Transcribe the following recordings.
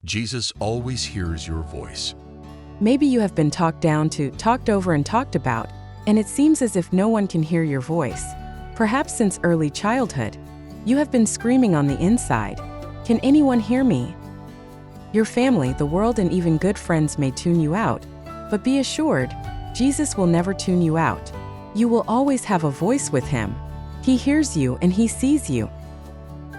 Jesus always hears your voice. Maybe you have been talked down to, talked over, and talked about, and it seems as if no one can hear your voice. Perhaps since early childhood, you have been screaming on the inside, "Can anyone hear me?" Your family, the world, and even good friends may tune you out, but be assured, Jesus will never tune you out. You will always have a voice with him. He hears you and he sees you.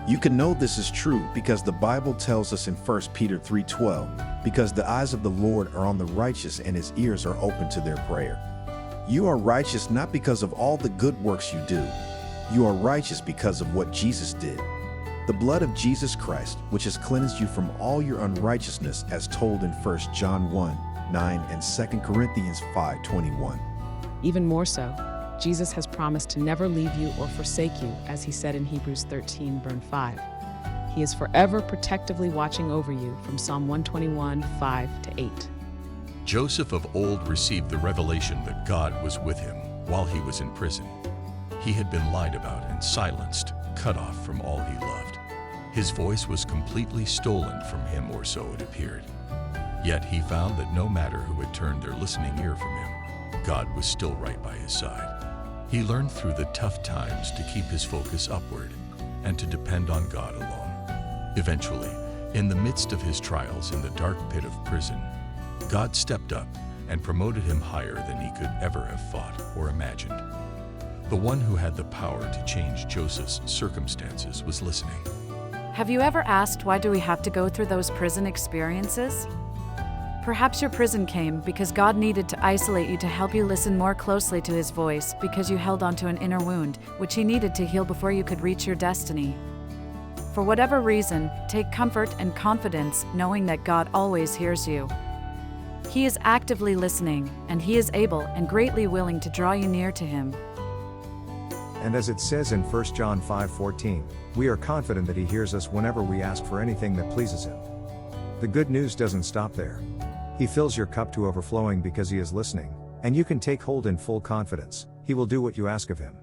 You can know this is true because the Bible tells us in 1 Peter 3:12, because the eyes of the Lord are on the righteous and his ears are open to their prayer. You are righteous not because of all the good works you do. You are righteous because of what Jesus did. The blood of Jesus Christ, which has cleansed you from all your unrighteousness, as told in 1 John 1:9 and 2 Corinthians 5:21. Even more so, Jesus has promised to never leave you or forsake you, as he said in Hebrews 13:5. He is forever protectively watching over you, from Psalm 121:5-8. Joseph of old received the revelation that God was with him while he was in prison. He had been lied about and silenced, cut off from all he loved. His voice was completely stolen from him, or so it appeared. Yet he found that no matter who had turned their listening ear from him, God was still right by his side. He learned through the tough times to keep his focus upward and to depend on God alone. Eventually, in the midst of his trials in the dark pit of prison, God stepped up and promoted him higher than he could ever have thought or imagined. The one who had the power to change Joseph's circumstances was listening. Have you ever asked, why do we have to go through those prison experiences? Perhaps your prison came because God needed to isolate you to help you listen more closely to his voice, because you held onto an inner wound, which he needed to heal before you could reach your destiny. For whatever reason, take comfort and confidence knowing that God always hears you. He is actively listening, and he is able and greatly willing to draw you near to him. And as it says in 1 John 5:14, we are confident that he hears us whenever we ask for anything that pleases him. The good news doesn't stop there. He fills your cup to overflowing because he is listening, and you can take hold in full confidence. He will do what you ask of him.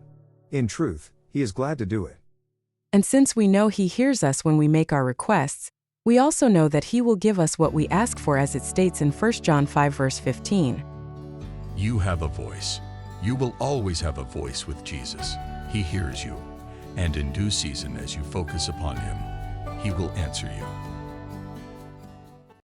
In truth, he is glad to do it. And since we know he hears us when we make our requests, we also know that he will give us what we ask for, as it states in 1 John 5:15. You have a voice. You will always have a voice with Jesus. He hears you, and in due season, as you focus upon him, he will answer you.